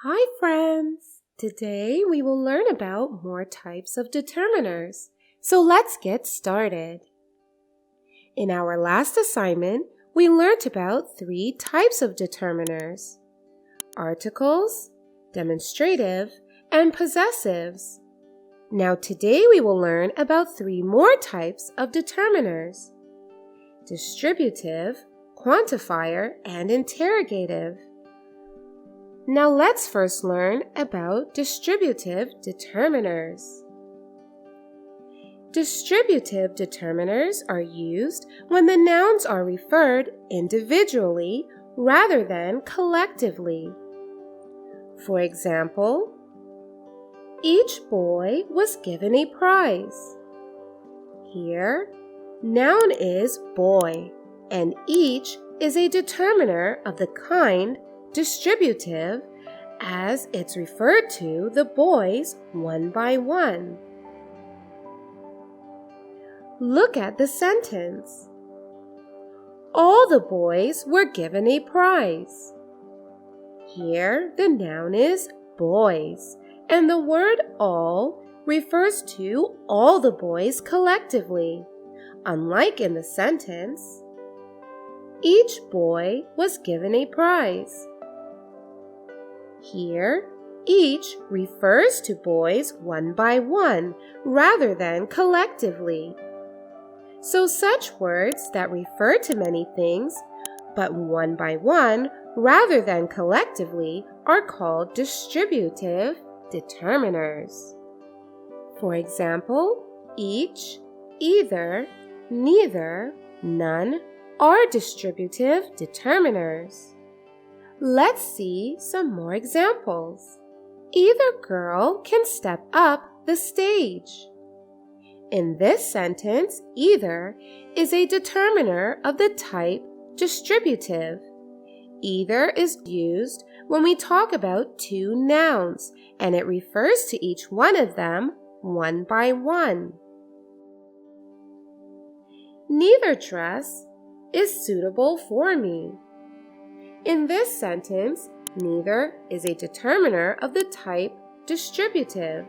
Hi friends! Today we will learn about more types of determiners. So let's get started. In our last assignment, we learned about 3 types of determiners: articles, demonstrative, and possessives. Now today we will learn about 3 more types of determiners: distributive, quantifier, and interrogative. Now let's first learn about distributive determiners. Distributive determiners are used when the nouns are referred individually rather than collectively. For example, each boy was given a prize. Here, noun is boy, and each is a determiner of the kind distributive, as it's referred to the boys one by one. Look at the sentence. All the boys were given a prize. Here, the noun is boys, and the word all refers to all the boys collectively, unlike in the sentence, each boy was given a prize. Here, each refers to boys one by one rather than collectively. So such words that refer to many things, but one by one rather than collectively, are called distributive determiners. For example, each, either, neither, none are distributive determiners. Let's see some more examples. Either girl can step up the stage. In this sentence, either is a determiner of the type distributive. Either is used when we talk about 2 nouns, and it refers to each one of them one by one. Neither dress is suitable for me. In this sentence, neither is a determiner of the type distributive.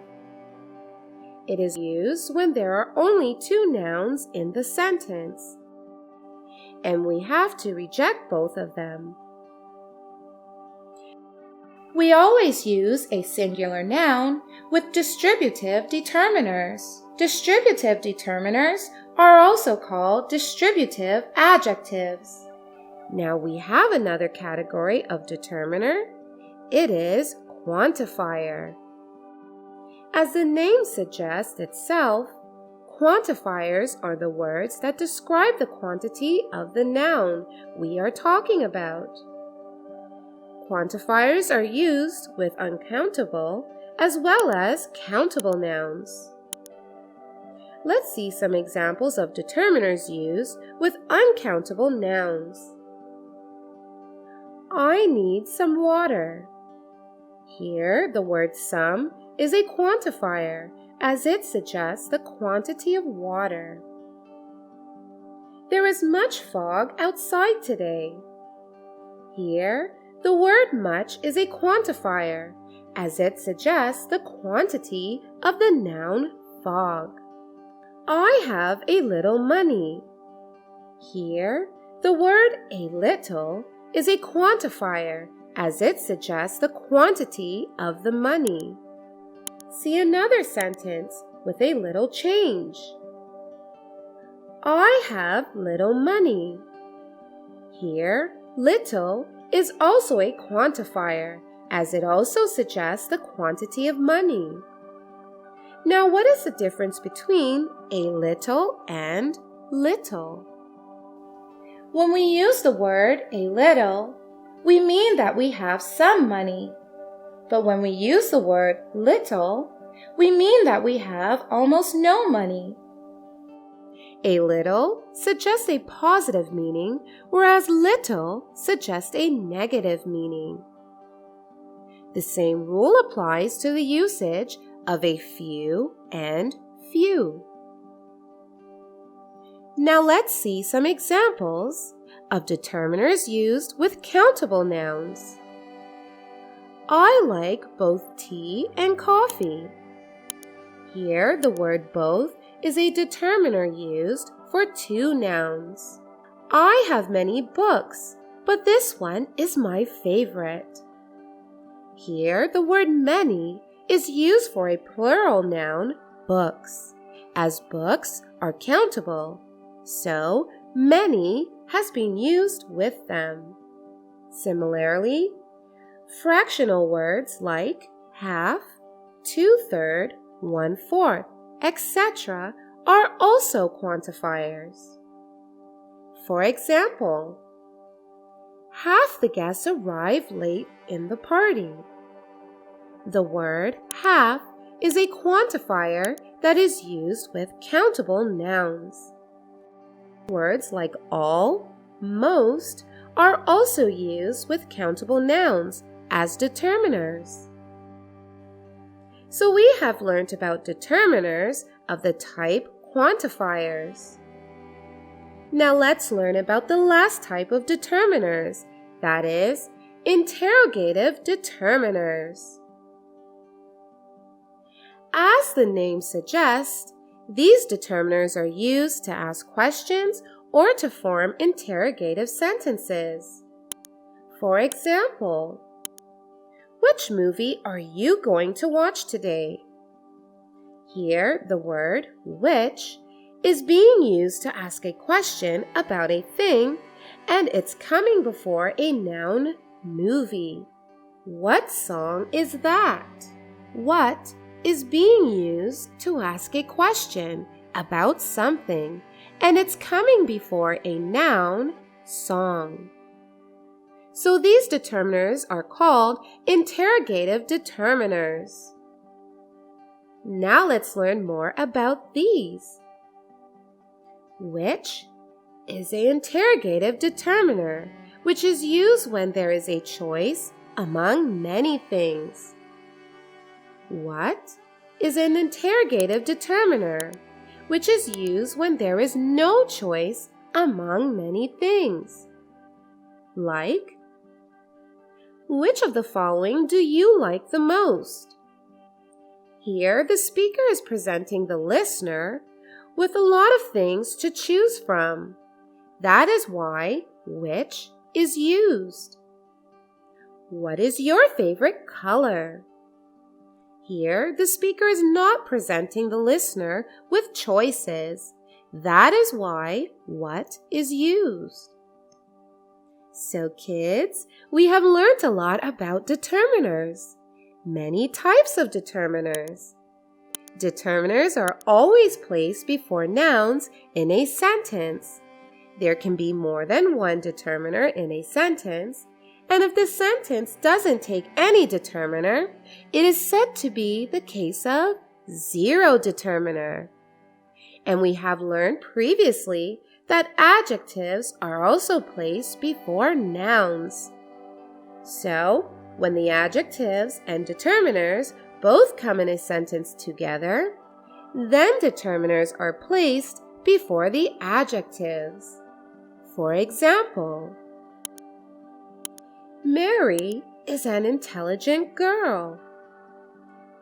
It is used when there are only 2 nouns in the sentence, and we have to reject both of them. We always use a singular noun with distributive determiners. Distributive determiners are also called distributive adjectives. Now we have another category of determiner. It is quantifier. As the name suggests itself, quantifiers are the words that describe the quantity of the noun we are talking about. Quantifiers are used with uncountable as well as countable nouns. Let's see some examples of determiners used with uncountable nouns. I need some water. Here, the word some is a quantifier, as it suggests the quantity of water. There is much fog outside today. Here, the word much is a quantifier, as it suggests the quantity of the noun fog. I have a little money. Here, the word a little is a quantifier, as it suggests the quantity of the money. See another sentence with a little change. I have little money. Here, little is also a quantifier, as it also suggests the quantity of money. Now, what is the difference between a little and little? When we use the word a little, we mean that we have some money. But when we use the word little, we mean that we have almost no money. A little suggests a positive meaning, whereas little suggests a negative meaning. The same rule applies to the usage of a few and few. Now let's see some examples of determiners used with countable nouns. I like both tea and coffee. Here, the word both is a determiner used for two nouns. I have many books, but this one is my favorite. Here, the word many is used for a plural noun, books, as books are countable, so many has been used with them. Similarly, fractional words like half, 2/3, 1/4, etc. are also quantifiers. For example, half the guests arrive late in the party. The word half is a quantifier that is used with countable nouns. Words like all, most are also used with countable nouns as determiners. So we have learned about determiners of the type quantifiers. Now let's learn about the last type of determiners, that is, interrogative determiners. As the name suggests, these determiners are used to ask questions or to form interrogative sentences. For example, which movie are you going to watch today? Here, the word which is being used to ask a question about a thing, and it's coming before a noun movie. What song is that? What is being used to ask a question about something, and it's coming before a noun song. So these determiners are called interrogative determiners. Now let's learn more about these. Which is an interrogative determiner, which is used when there is a choice among many things. What is an interrogative determiner, which is used when there is no choice among many things? Like, which of the following do you like the most? Here, the speaker is presenting the listener with a lot of things to choose from. That is why which is used. What is your favorite color? Here, the speaker is not presenting the listener with choices. That is why what is used. So kids, we have learned a lot about determiners. Many types of determiners. Determiners are always placed before nouns in a sentence. There can be more than one determiner in a sentence, and if the sentence doesn't take any determiner, it is said to be the case of zero determiner. And we have learned previously that adjectives are also placed before nouns. So, when the adjectives and determiners both come in a sentence together, then determiners are placed before the adjectives. For example, Mary is an intelligent girl.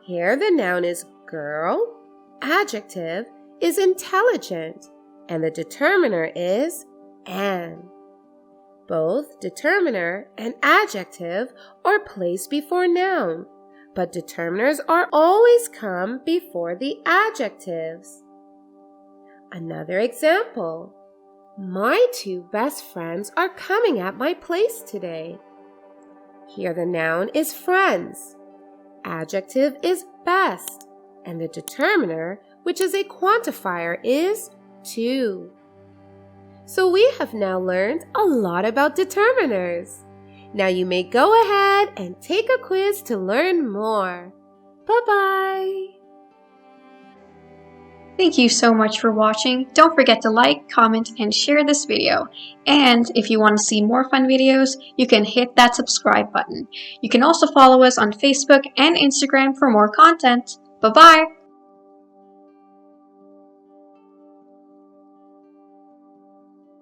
Here the noun is girl, adjective is intelligent, and the determiner is an. Both determiner and adjective are placed before noun, but determiners are always come before the adjectives. Another example. My two best friends are coming at my place today. Here the noun is friends, adjective is best, and the determiner, which is a quantifier, is two. So we have now learned a lot about determiners. Now you may go ahead and take a quiz to learn more. Bye-bye! Thank you so much for watching. Don't forget to like, comment, and share this video. And if you want to see more fun videos, you can hit that subscribe button. You can also follow us on Facebook and Instagram for more content. Bye-bye!